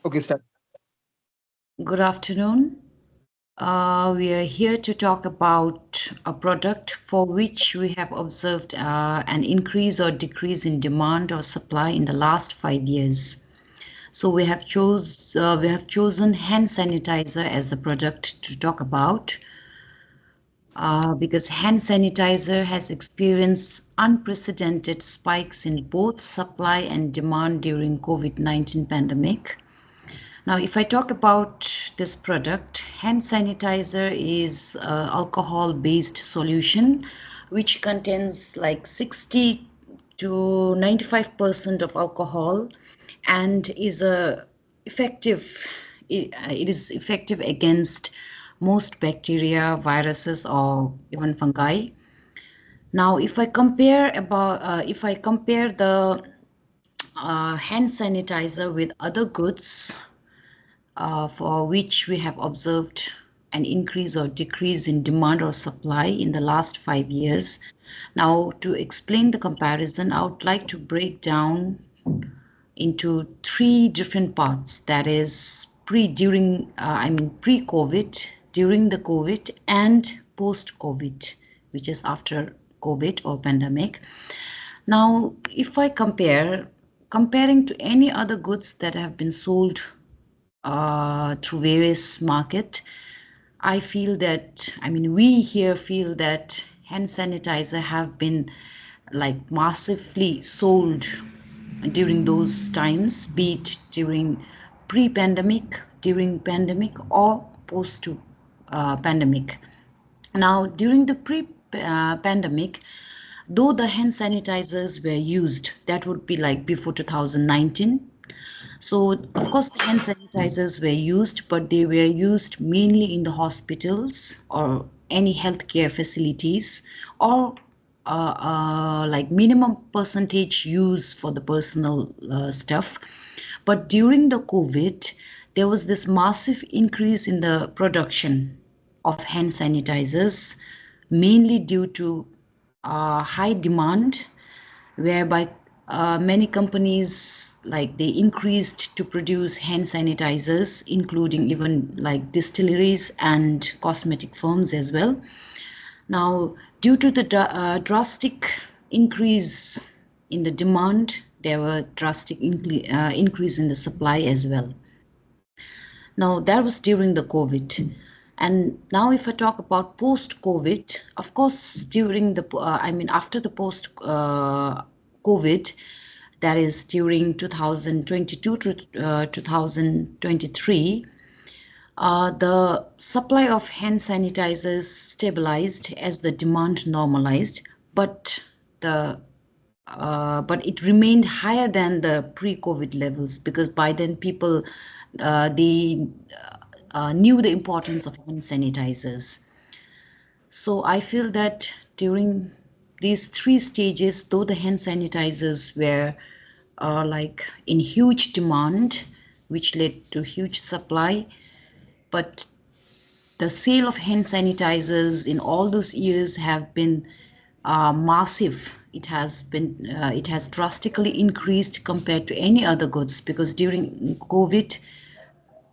Okay, start. Good afternoon. We are here to talk about a product for which we have observed an increase or decrease in demand or supply in the last 5 years. So we have chosen hand sanitizer as the product to talk about because hand sanitizer has experienced unprecedented spikes in both supply and demand during COVID-19 pandemic. Now, if I talk about this product, hand sanitizer is alcohol-based solution, which contains like 60 to 95% of alcohol, and is a effective. It is effective against most bacteria, viruses, or even fungi. Now, if I compare the hand sanitizer with other goods for which we have observed an increase or decrease in demand or supply in the last 5 years. Now, to explain the comparison, I would like to break down into three different parts. That is pre-COVID, during the COVID, and post-COVID, which is after COVID or pandemic. Now, if I comparing to any other goods that have been sold through various market, I feel that, we here feel that hand sanitizer have been like massively sold during those times, be it during pre-pandemic, during pandemic, or post to pandemic. Now, during the pre-pandemic, though the hand sanitizers were used, that would be like before 2019. So, of course, the hand sanitizers were used, but they were used mainly in the hospitals or any healthcare facilities, or like minimum percentage use for the personal stuff. But during the COVID, there was this massive increase in the production of hand sanitizers, mainly due to high demand, whereby many companies like they increased to produce hand sanitizers, including even like distilleries and cosmetic firms as well. Now, due to the drastic increase in the demand, there were drastic increase in the supply as well. Now, that was during the COVID. And now, if I talk about post COVID, of course, after the post COVID, that is during 2022 to 2023, the supply of hand sanitizers stabilized as the demand normalized, but the but it remained higher than the pre-COVID levels, because by then people they knew the importance of hand sanitizers. So I feel that during these three stages, though the hand sanitizers were like in huge demand, which led to huge supply, but the sale of hand sanitizers in all those years have been massive. It has drastically increased compared to any other goods, because during COVID,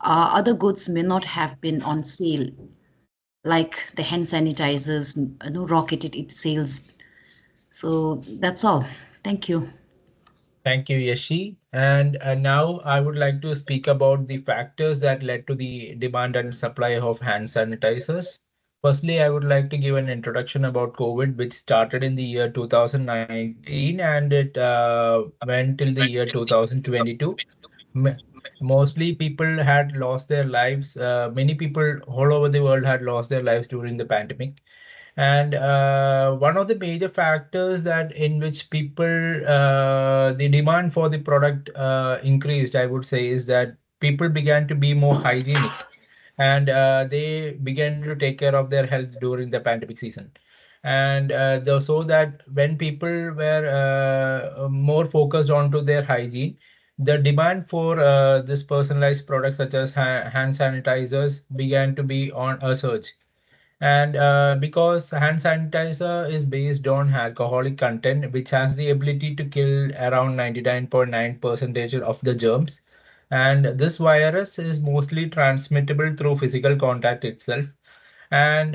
other goods may not have been on sale, like the hand sanitizers, rocketed its sales. So that's all. Thank you. Thank you, Yashi. And now I would like to speak about the factors that led to the demand and supply of hand sanitizers. Firstly, I would like to give an introduction about COVID, which started in the year 2019 and it went till the year 2022. M- Mostly people had lost their lives. Many people all over the world had lost their lives during the pandemic. And one of the major factors that in which people, the demand for the product increased, I would say, is that people began to be more hygienic and they began to take care of their health during the pandemic season. And so that when people were more focused onto their hygiene, the demand for this personalized products such as hand sanitizers began to be on a surge. And because hand sanitizer is based on alcoholic content, which has the ability to kill around 99.9 percentage of the germs, And this virus is mostly transmittable through physical contact itself. And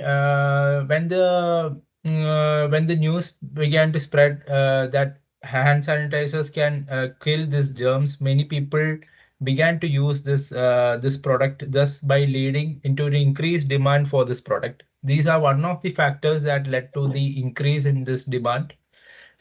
when the news began to spread that hand sanitizers can kill these germs, many people began to use this product, thus by leading into the increased demand for this product. These are one of the factors that led to the increase in this demand.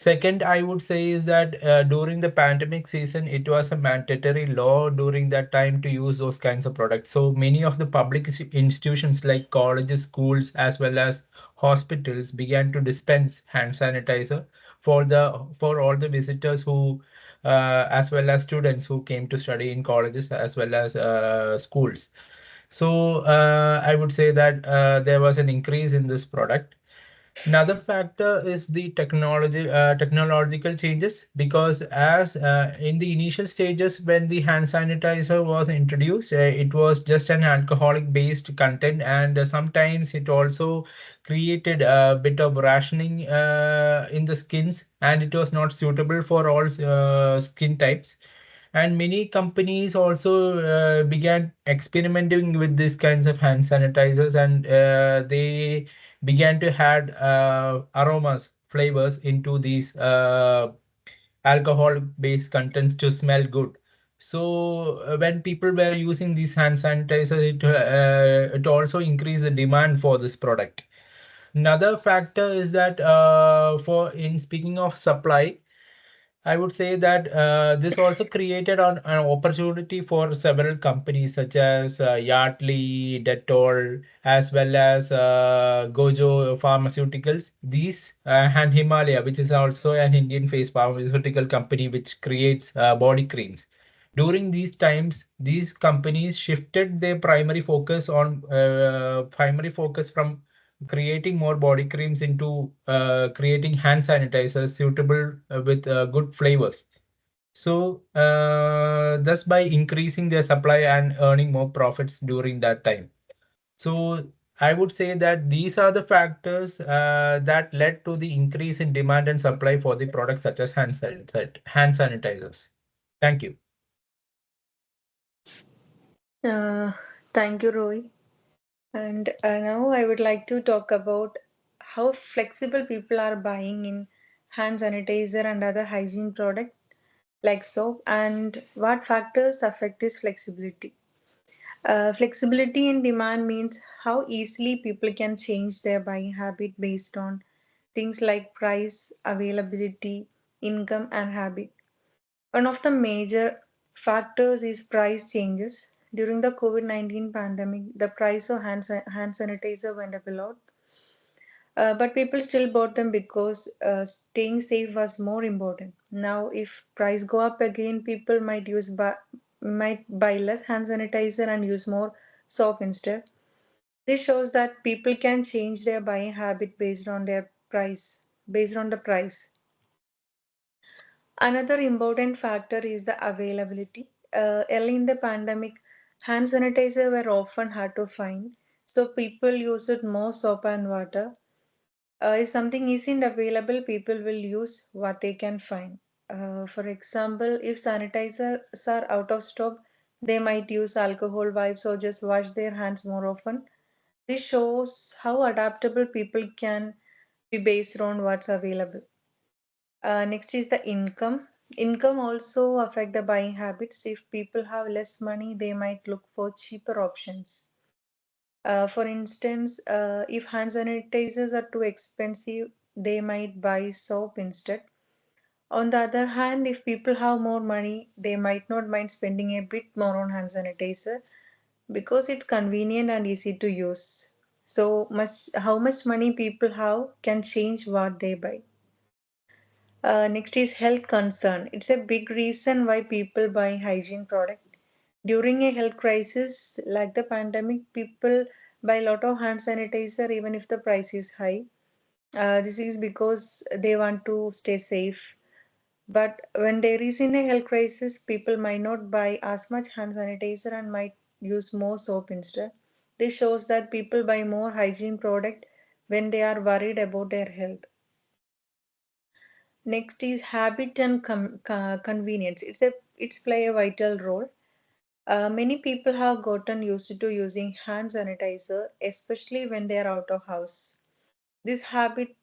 Second, I would say is that during the pandemic season, it was a mandatory law during that time to use those kinds of products. So many of the public institutions like colleges, schools, as well as hospitals began to dispense hand sanitizer for all the visitors who, as well as students who came to study in colleges as well as schools. So I would say that there was an increase in this product. Another factor is the technological changes, because as in the initial stages when the hand sanitizer was introduced, it was just an alcoholic based content, and sometimes it also created a bit of rationing in the skins, and it was not suitable for all skin types. And many companies also began experimenting with these kinds of hand sanitizers, and they began to add aromas, flavors into these alcohol based content to smell good. So when people were using these hand sanitizers, it also increased the demand for this product. Another factor is that for in speaking of supply, I would say that this also created an opportunity for several companies such as Yardley, Dettol, as well as Gojo Pharmaceuticals. These and Himalaya, which is also an Indian-based pharmaceutical company which creates body creams. During these times, these companies shifted their primary focus from creating more body creams into creating hand sanitizers suitable with good flavors. So, thus by increasing their supply and earning more profits during that time. So, I would say that these are the factors that led to the increase in demand and supply for the products such as hand sanitizers. Thank you. Uh, Thank you, Roy. And now I would like to talk about how flexible people are buying in hand sanitizer and other hygiene products like soap, and what factors affect this flexibility. Flexibility in demand means how easily people can change their buying habit based on things like price, availability, income, and habit. One of the major factors is price changes. During the COVID-19 pandemic, the price of hand sanitizer went up a lot, but people still bought them because staying safe was more important. Now, if price go up again, people might buy less hand sanitizer and use more soap instead. This shows that people can change their buying habit based on the price. Another important factor is the availability. Early in the pandemic, hand sanitizer were often hard to find, so people used more soap and water. If something isn't available, people will use what they can find. For example, if sanitizers are out of stock, they might use alcohol wipes or just wash their hands more often. This shows how adaptable people can be based on what's available. Next is the income. Income also affect the buying habits. If people have less money, they might look for cheaper options. For instance, if hand sanitizers are too expensive, they might buy soap instead. On the other hand, if people have more money, they might not mind spending a bit more on hand sanitizer because it's convenient and easy to use. How much money people have can change what they buy. Next is health concern. It's a big reason why people buy hygiene product. During a health crisis like the pandemic, people buy a lot of hand sanitizer even if the price is high. This is because they want to stay safe. But when there is in a health crisis, people might not buy as much hand sanitizer and might use more soap instead. This shows that people buy more hygiene product when they are worried about their health. Next is habit and convenience. It's play a vital role. Many people have gotten used to using hand sanitizer, especially when they are out of house. This habit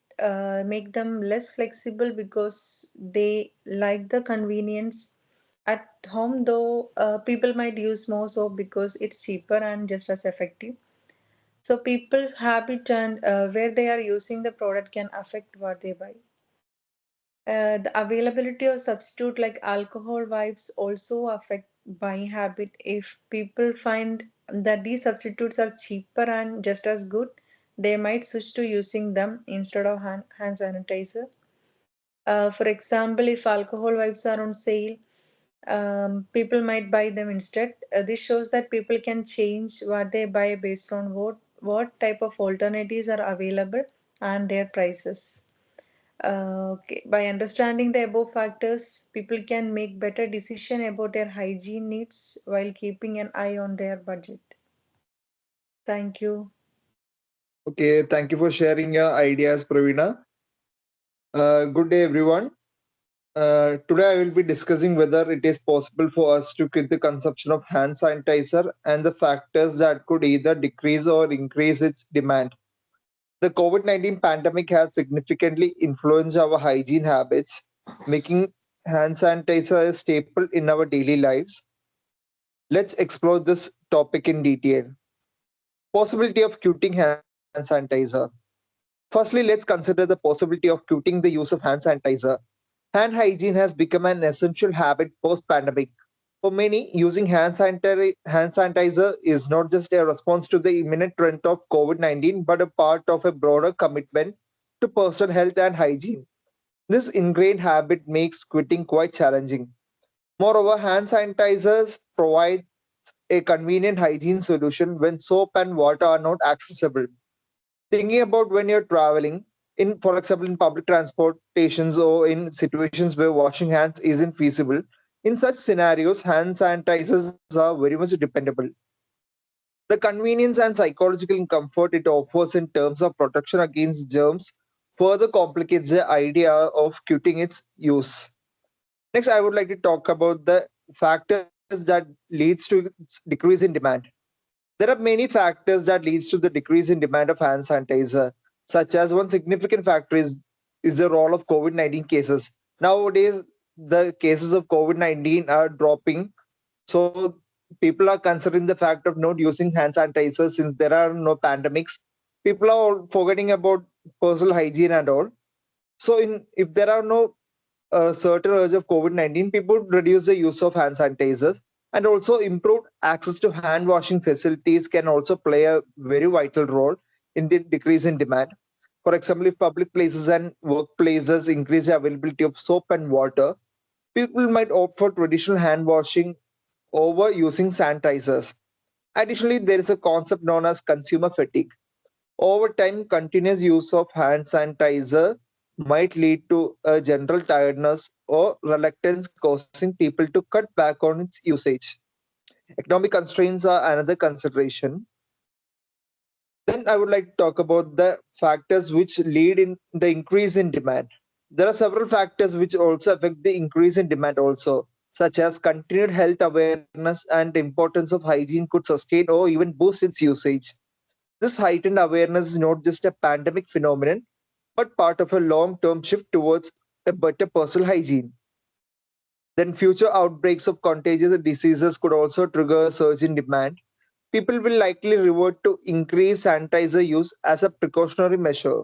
make them less flexible because they like the convenience. At home, though, people might use more soap because it's cheaper and just as effective. So people's habit and where they are using the product can affect what they buy. The availability of substitute like alcohol wipes also affect buying habit. If people find that these substitutes are cheaper and just as good, they might switch to using them instead of hand sanitizer. For example, if alcohol wipes are on sale, people might buy them instead. This shows that people can change what they buy based on what type of alternatives are available and their prices. Okay. By understanding the above factors, people can make better decision about their hygiene needs while keeping an eye on their budget. Thank you. Okay, thank you for sharing your ideas, Pravina. Good day, everyone. Today, I will be discussing whether it is possible for us to quit the consumption of hand sanitizer and the factors that could either decrease or increase its demand. The COVID-19 pandemic has significantly influenced our hygiene habits, making hand sanitizer a staple in our daily lives. Let's explore this topic in detail. Possibility of quitting hand sanitizer. Firstly, let's consider the possibility of quitting the use of hand sanitizer. Hand hygiene has become an essential habit post pandemic. For many, using hand sanitizer is not just a response to the imminent threat of COVID 19, but a part of a broader commitment to personal health and hygiene. This ingrained habit makes quitting quite challenging. Moreover, hand sanitizers provide a convenient hygiene solution when soap and water are not accessible. Thinking about when you're traveling, in for example, in public transportations or in situations where washing hands isn't feasible, in such scenarios, hand sanitizers are very much dependable. The convenience and psychological comfort it offers in terms of protection against germs further complicates the idea of quitting its use. Next, I would like to talk about the factors that leads to its decrease in demand. There are many factors that leads to the decrease in demand of hand sanitizer, such as one significant factor is the role of COVID-19 cases. Nowadays, the cases of COVID-19 are dropping, so people are considering the fact of not using hand sanitizer since there are no pandemics. People are all forgetting about personal hygiene and all. So, if there are no certain urge of COVID-19, people would reduce the use of hand sanitizers, and also improved access to hand washing facilities can also play a very vital role in the decrease in demand. For example, if public places and workplaces increase the availability of soap and water, people might opt for traditional hand washing over using sanitizers. Additionally, there is a concept known as consumer fatigue. Over time, continuous use of hand sanitizer might lead to a general tiredness or reluctance, causing people to cut back on its usage. Economic constraints are another consideration. Then I would like to talk about the factors which lead in the increase in demand. There are several factors which also affect the increase in demand also, such as continued health awareness and the importance of hygiene could sustain or even boost its usage. This heightened awareness is not just a pandemic phenomenon, but part of a long-term shift towards a better personal hygiene. Then future outbreaks of contagious diseases could also trigger a surge in demand. People will likely revert to increased sanitizer use as a precautionary measure.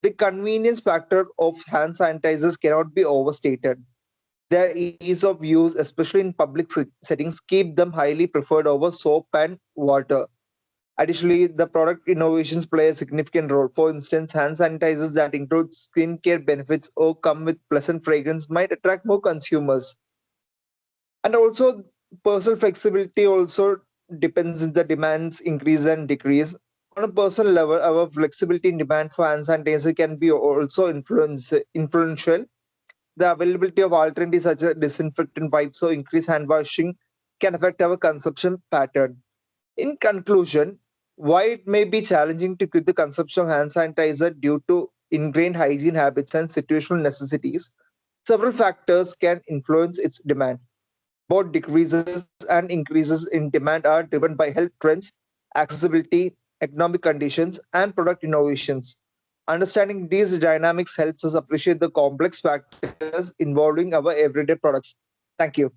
The convenience factor of hand sanitizers cannot be overstated. Their ease of use, especially in public settings, keep them highly preferred over soap and water. Additionally, the product innovations play a significant role. For instance, hand sanitizers that include skincare benefits or come with pleasant fragrance might attract more consumers. And also, personal flexibility also depends on the demands increase and decrease. On a personal level, our flexibility in demand for hand sanitizer can be also influential. The availability of alternatives such as disinfectant wipes or increased hand washing can affect our consumption pattern. In conclusion, why it may be challenging to quit the consumption of hand sanitizer due to ingrained hygiene habits and situational necessities, several factors can influence its demand. Both decreases and increases in demand are driven by health trends, accessibility, economic conditions, and product innovations. Understanding these dynamics helps us appreciate the complex factors involving our everyday products. Thank you.